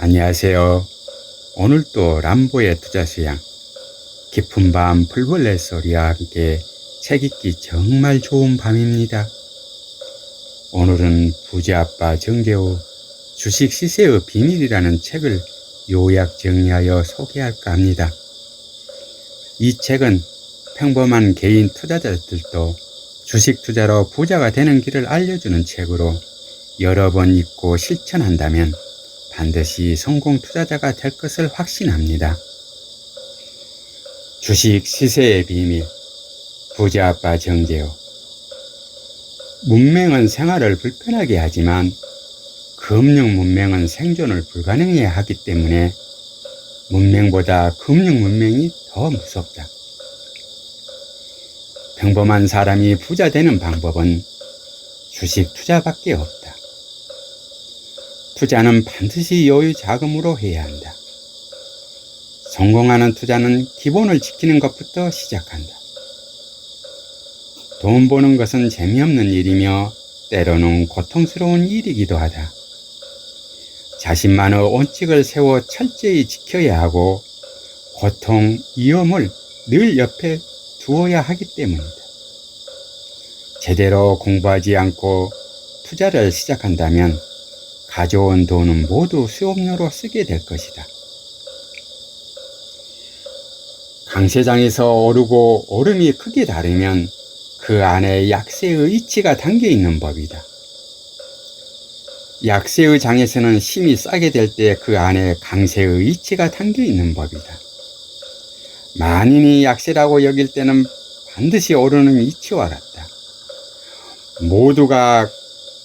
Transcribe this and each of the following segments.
안녕하세요. 오늘도 람보의 투자수양, 깊은 밤 풀벌레 소리와 함께 책 읽기 정말 좋은 밤입니다. 오늘은 부자아빠 정재호 주식 시세의 비밀이라는 책을 요약 정리하여 소개할까 합니다. 이 책은 평범한 개인 투자자들도 주식 투자로 부자가 되는 길을 알려주는 책으로 여러 번 읽고 실천한다면 반드시 성공 투자자가 될 것을 확신합니다. 주식 시세의 비밀, 부자아빠 정재호. 문맹은 생활을 불편하게 하지만 금융 문맹은 생존을 불가능해 하기 때문에 문맹보다 금융 문맹이 더 무섭다. 평범한 사람이 부자 되는 방법은 주식 투자밖에 없다. 투자는 반드시 여유 자금으로 해야 한다. 성공하는 투자는 기본을 지키는 것부터 시작한다. 돈 버는 것은 재미없는 일이며 때로는 고통스러운 일이기도 하다. 자신만의 원칙을 세워 철저히 지켜야 하고 고통, 위험을 늘 옆에 두어야 하기 때문이다. 제대로 공부하지 않고 투자를 시작한다면 가져온 돈은 모두 수업료로 쓰게 될 것이다. 강세장에서 오르고 오름이 크게 다르면 그 안에 약세의 이치가 담겨 있는 법이다. 약세의 장에서는 힘이 싸게 될 때 그 안에 강세의 이치가 담겨 있는 법이다. 만인이 약세라고 여길 때는 반드시 오르는 이치와 같다. 모두가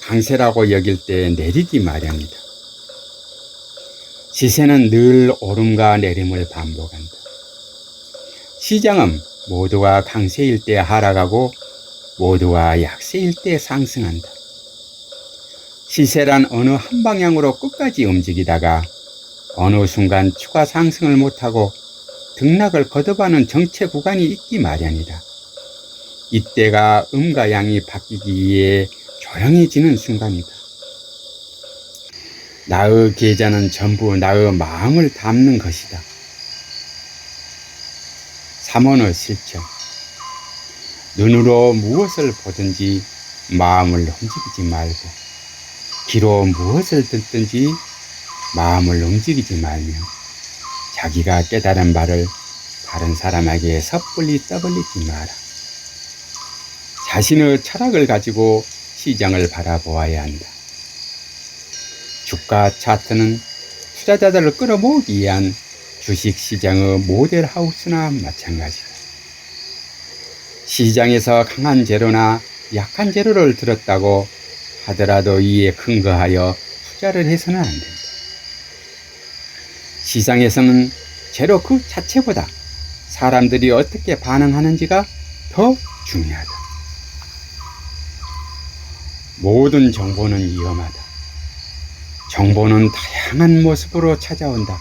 강세라고 여길 때 내리기 마련이다. 시세는 늘 오름과 내림을 반복한다. 시장은 모두가 강세일 때 하락하고 모두가 약세일 때 상승한다. 시세란 어느 한 방향으로 끝까지 움직이다가 어느 순간 추가 상승을 못하고 등락을 거듭하는 정체 구간이 있기 마련이다. 이때가 음과 양이 바뀌기 위해 조용해지는 순간이다. 나의 계좌는 전부 나의 마음을 담는 것이다. 3원의 실천. 눈으로 무엇을 보든지 마음을 움직이지 말고, 귀로 무엇을 듣든지 마음을 움직이지 말며, 자기가 깨달은 바를 다른 사람에게 섣불리 떠벌리지 마라. 자신의 철학을 가지고 시장을 바라보아야 한다. 주가 차트는 투자자들을 끌어모으기 위한 주식시장의 모델하우스나 마찬가지다. 시장에서 강한 재료나 약한 재료를 들었다고 하더라도 이에 근거하여 투자를 해서는 안 된다. 시장에서는 재료 그 자체보다 사람들이 어떻게 반응하는지가 더 중요하다. 모든 정보는 위험하다. 정보는 다양한 모습으로 찾아온다.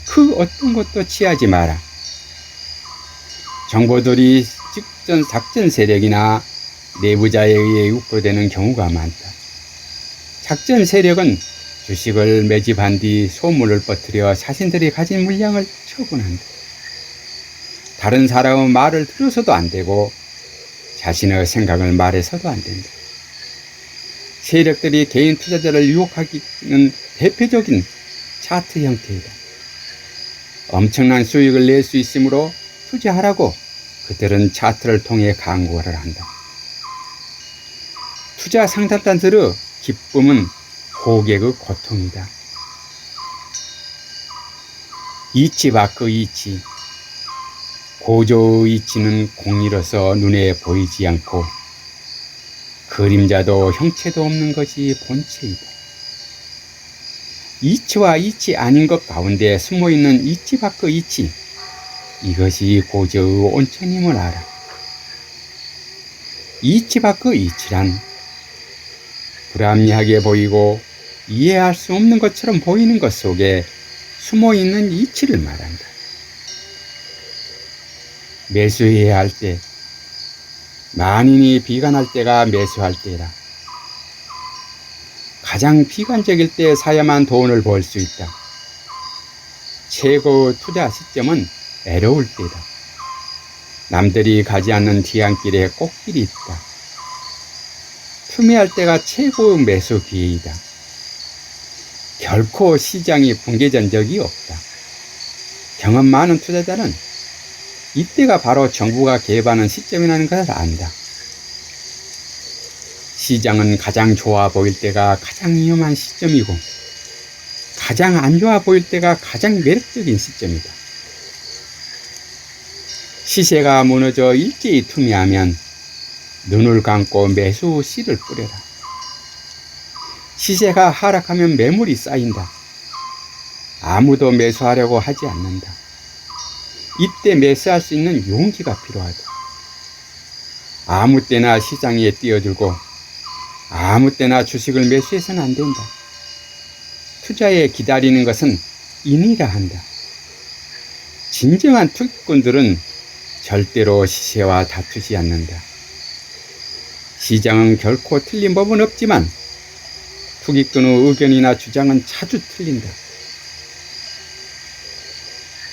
그 어떤 것도 취하지 마라. 정보들이 작전 세력이나 내부자에 의해 유포되는 경우가 많다. 작전 세력은 주식을 매집한 뒤 소문을 퍼뜨려 자신들이 가진 물량을 처분한다. 다른 사람의 말을 들어서도 안 되고 자신의 생각을 말해서도 안 된다. 세력들이 개인 투자자를 유혹하기는 대표적인 차트 형태이다. 엄청난 수익을 낼 수 있으므로 투자하라고 그들은 차트를 통해 광고를 한다. 투자 상담단들의 기쁨은 고객의 고통이다. 이치 밖의 이치. 고조의 이치는 공이로서 눈에 보이지 않고 그림자도 형체도 없는 것이 본체이다. 이치와 이치 아닌 것 가운데 숨어있는 이치 밖의 이치, 이것이 고저의 온천임을 알아. 이치 밖의 이치란 불합리하게 보이고 이해할 수 없는 것처럼 보이는 것 속에 숨어있는 이치를 말한다. 매수해야 할 때, 만인이 비관할 때가 매수할 때라. 가장 비관적일 때 사야만 돈을 벌 수 있다. 최고 투자 시점은 애로울 때다. 남들이 가지 않는 뒤안길에 꽃길이 있다. 투매할 때가 최고 매수 기회이다. 결코 시장이 붕괴된 적이 없다. 경험 많은 투자자는 이때가 바로 정부가 개입하는 시점이라는 것을 안다. 시장은 가장 좋아 보일 때가 가장 위험한 시점이고 가장 안 좋아 보일 때가 가장 매력적인 시점이다. 시세가 무너져 일제히 투매하면 눈을 감고 매수 씨를 뿌려라. 시세가 하락하면 매물이 쌓인다. 아무도 매수하려고 하지 않는다. 이때 매수할 수 있는 용기가 필요하다. 아무 때나 시장에 뛰어들고 아무 때나 주식을 매수해서는 안 된다. 투자에 기다리는 것은 인이라 한다. 진정한 투기꾼들은 절대로 시세와 다투지 않는다. 시장은 결코 틀린 법은 없지만 투기꾼의 의견이나 주장은 자주 틀린다.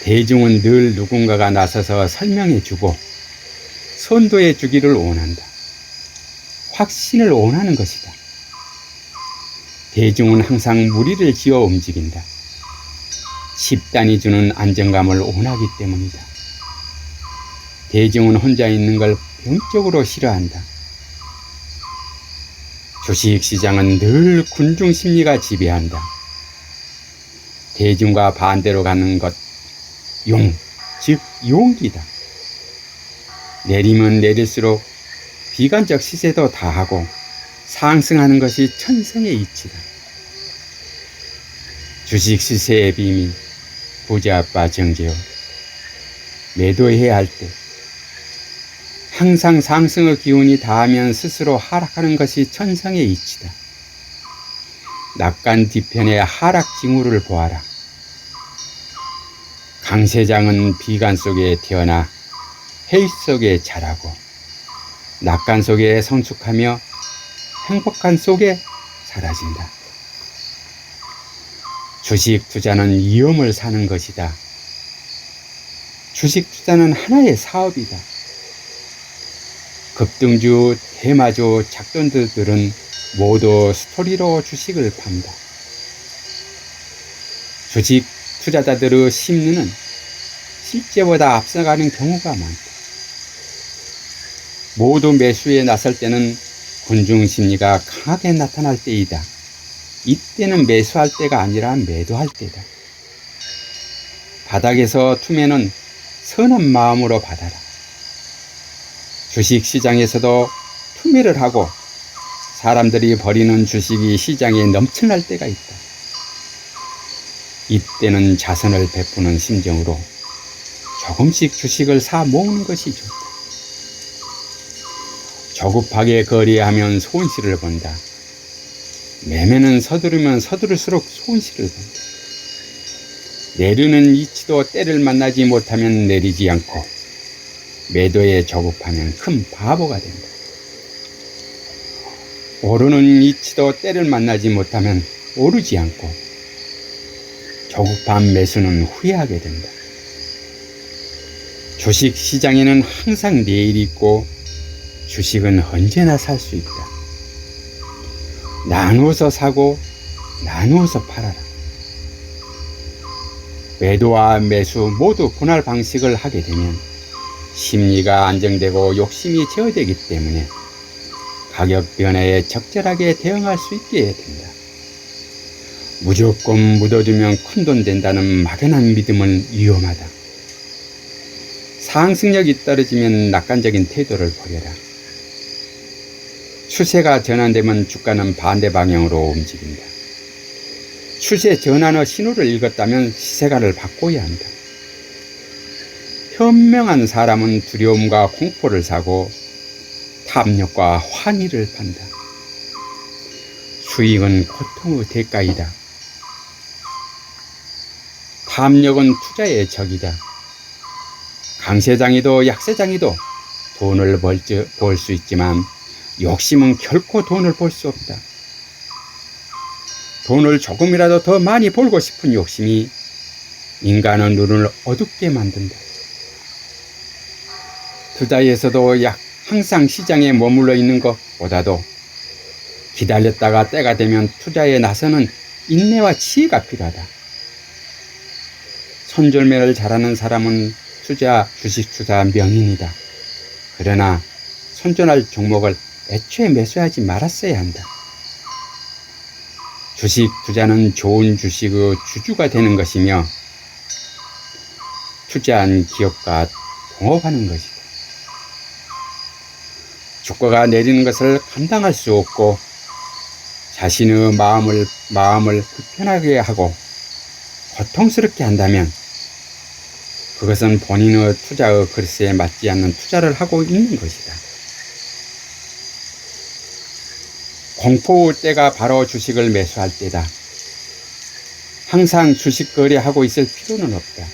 대중은 늘 누군가가 나서서 설명해주고 선도해주기를 원한다. 확신을 원하는 것이다. 대중은 항상 무리를 지어 움직인다. 집단이 주는 안정감을 원하기 때문이다. 대중은 혼자 있는 걸 병적으로 싫어한다. 주식시장은 늘 군중 심리가 지배한다. 대중과 반대로 가는 것, 즉 용기다. 내리면 내릴수록 비관적 시세도 다하고 상승하는 것이 천성의 이치다. 주식 시세의 비밀, 부자아빠 정재호. 매도해야 할 때 항상 상승의 기운이 닿으면 스스로 하락하는 것이 천성의 이치다. 낙관 뒤편의 하락 징후를 보아라. 강세장은 비관 속에 태어나 해일 속에 자라고 낙관 속에 성숙하며 행복한 속에 사라진다. 주식 투자는 위험을 사는 것이다. 주식 투자는 하나의 사업이다. 급등주, 대마주, 작전주들은 모두 스토리로 주식을 판다. 주식 투자자들의 심리는 실제보다 앞서가는 경우가 많다. 모두 매수에 나설 때는 군중 심리가 강하게 나타날 때이다. 이때는 매수할 때가 아니라 매도할 때다. 바닥에서 투매는 선한 마음으로 받아라. 주식시장에서도 투매를 하고 사람들이 버리는 주식이 시장에 넘쳐날 때가 있다. 이때는 자선을 베푸는 심정으로 조금씩 주식을 사 모으는 것이 좋다. 조급하게 거래하면 손실을 본다. 매매는 서두르면 서두를수록 손실을 본다. 내리는 이치도 때를 만나지 못하면 내리지 않고 매도에 조급하면 큰 바보가 된다. 오르는 이치도 때를 만나지 못하면 오르지 않고 조급한 매수는 후회하게 된다. 주식 시장에는 항상 내일이 있고 주식은 언제나 살 수 있다. 나누어서 사고 나누어서 팔아라. 매도와 매수 모두 분할 방식을 하게 되면 심리가 안정되고 욕심이 제어되기 때문에 가격 변화에 적절하게 대응할 수 있게 된다. 무조건 묻어두면 큰돈 된다는 막연한 믿음은 위험하다. 상승력이 떨어지면 낙관적인 태도를 버려라. 추세가 전환되면 주가는 반대 방향으로 움직인다. 추세 전환의 신호를 읽었다면 시세가를 바꿔야 한다. 현명한 사람은 두려움과 공포를 사고 탐욕과 환희를 판다. 수익은 고통의 대가이다. 탐욕은 투자의 적이다. 강세장이도 약세장이도 돈을 벌 수 있지만 욕심은 결코 돈을 벌 수 없다. 돈을 조금이라도 더 많이 벌고 싶은 욕심이 인간의 눈을 어둡게 만든다. 투자에서도 항상 시장에 머물러 있는 것보다도 기다렸다가 때가 되면 투자에 나서는 인내와 지혜가 필요하다. 손절매를 잘하는 사람은 주식 투자 명인이다. 그러나 손절할 종목을 애초에 매수하지 말았어야 한다. 주식 투자는 좋은 주식의 주주가 되는 것이며 투자한 기업과 동업하는 것이다. 주가가 내리는 것을 감당할 수 없고 자신의 마음을 불편하게 하고 고통스럽게 한다면 그것은 본인의 투자의 그릇에 맞지 않는 투자를 하고 있는 것이다. 공포의 때가 바로 주식을 매수할 때다. 항상 주식 거래하고 있을 필요는 없다.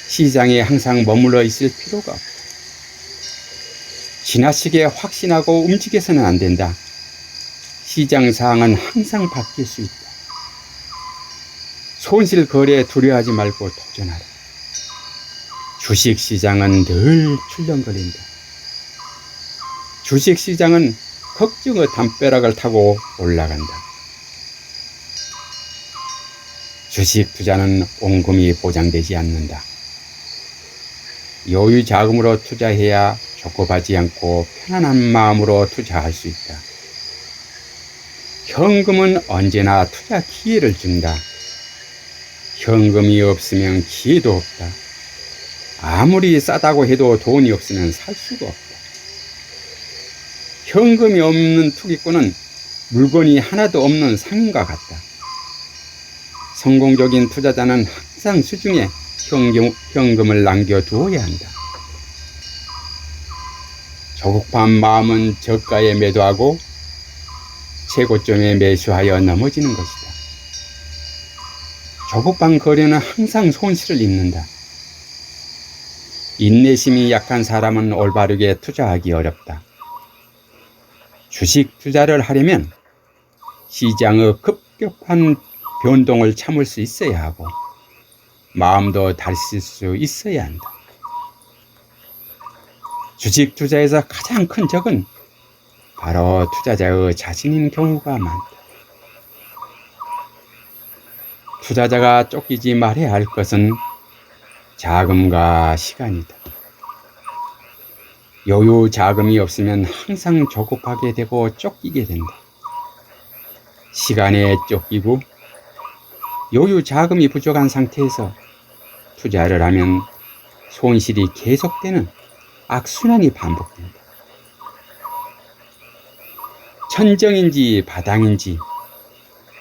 시장에 항상 머물러 있을 필요가 없다. 지나치게 확신하고 움직여서는 안 된다. 시장 상황은 항상 바뀔 수 있다. 손실 거래에 두려워하지 말고 도전하라. 주식 시장은 늘 출렁거린다. 주식 시장은 걱정의 담벼락을 타고 올라간다. 주식 투자는 원금이 보장되지 않는다. 여유 자금으로 투자해야 조급하지 않고 편안한 마음으로 투자할 수 있다. 현금은 언제나 투자 기회를 준다. 현금이 없으면 기회도 없다. 아무리 싸다고 해도 돈이 없으면 살 수가 없다. 현금이 없는 투기꾼은 물건이 하나도 없는 상인과 같다. 성공적인 투자자는 항상 수중에 현금을 남겨두어야 한다. 조급한 마음은 저가에 매도하고 최고점에 매수하여 넘어지는 것이다. 조급한 거래는 항상 손실을 입는다. 인내심이 약한 사람은 올바르게 투자하기 어렵다. 주식 투자를 하려면 시장의 급격한 변동을 참을 수 있어야 하고 마음도 다스릴 수 있어야 한다. 주식 투자에서 가장 큰 적은 바로 투자자의 자신인 경우가 많다. 투자자가 쫓기지 말아야 할 것은 자금과 시간이다. 여유 자금이 없으면 항상 조급하게 되고 쫓기게 된다. 시간에 쫓기고 여유 자금이 부족한 상태에서 투자를 하면 손실이 계속되는 악순환이 반복된다. 천정인지 바닥인지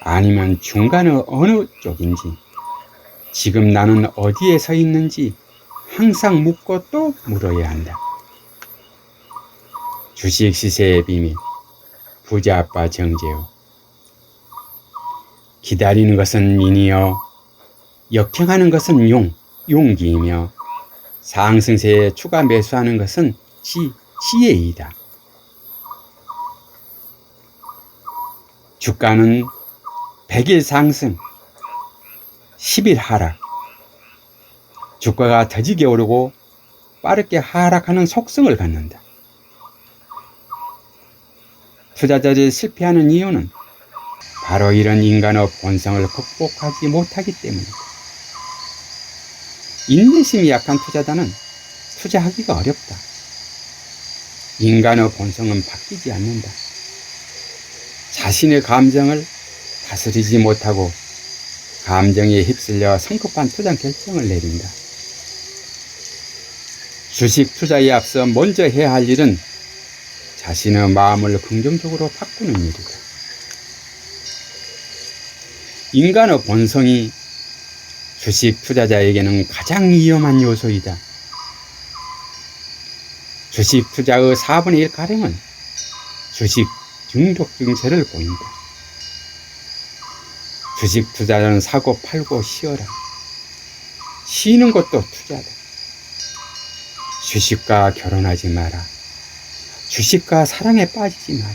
아니면 중간의 어느 쪽인지 지금 나는 어디에 서 있는지 항상 묻고 또 물어야 한다. 주식 시세의 비밀 부자 아빠 정재호. 기다리는 것은 인이요 역행하는 것은 용기이며 상승세에 추가 매수하는 것은 지혜이다. 주가는 100일 상승 10일 하락. 주가가 더디게 오르고 빠르게 하락하는 속성을 갖는다. 투자자들이 실패하는 이유는 바로 이런 인간의 본성을 극복하지 못하기 때문이다. 인내심이 약한 투자자는 투자하기가 어렵다. 인간의 본성은 바뀌지 않는다. 자신의 감정을 다스리지 못하고 감정에 휩쓸려 성급한 투자 결정을 내린다. 주식 투자에 앞서 먼저 해야 할 일은 자신의 마음을 긍정적으로 바꾸는 일이다. 인간의 본성이 주식 투자자에게는 가장 위험한 요소이다. 주식 투자의 4분의 1가량은 주식 중독 증세를 보인다. 주식 투자는 사고 팔고 쉬어라. 쉬는 것도 투자다. 주식과 결혼하지 마라. 주식과 사랑에 빠지지 마라.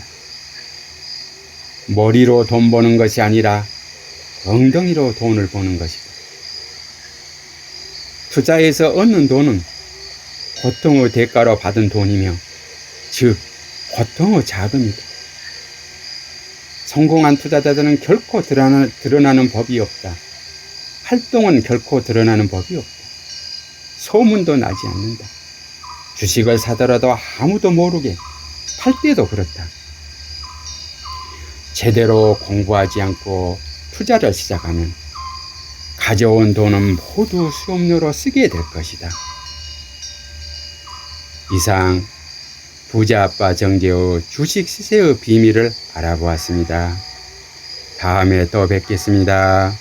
머리로 돈 버는 것이 아니라 엉덩이로 돈을 버는 것이다. 투자해서 얻는 돈은 고통의 대가로 받은 돈이며, 즉 고통의 자금이다. 성공한 투자자들은 결코 드러나는 법이 없다. 활동은 결코 드러나는 법이 없다. 소문도 나지 않는다. 주식을 사더라도 아무도 모르게 팔 때도 그렇다. 제대로 공부하지 않고 투자를 시작하면 가져온 돈은 모두 수업료로 쓰게 될 것이다. 이상 부자 아빠 정재의 주식 시세의 비밀을 알아보았습니다. 다음에 또 뵙겠습니다.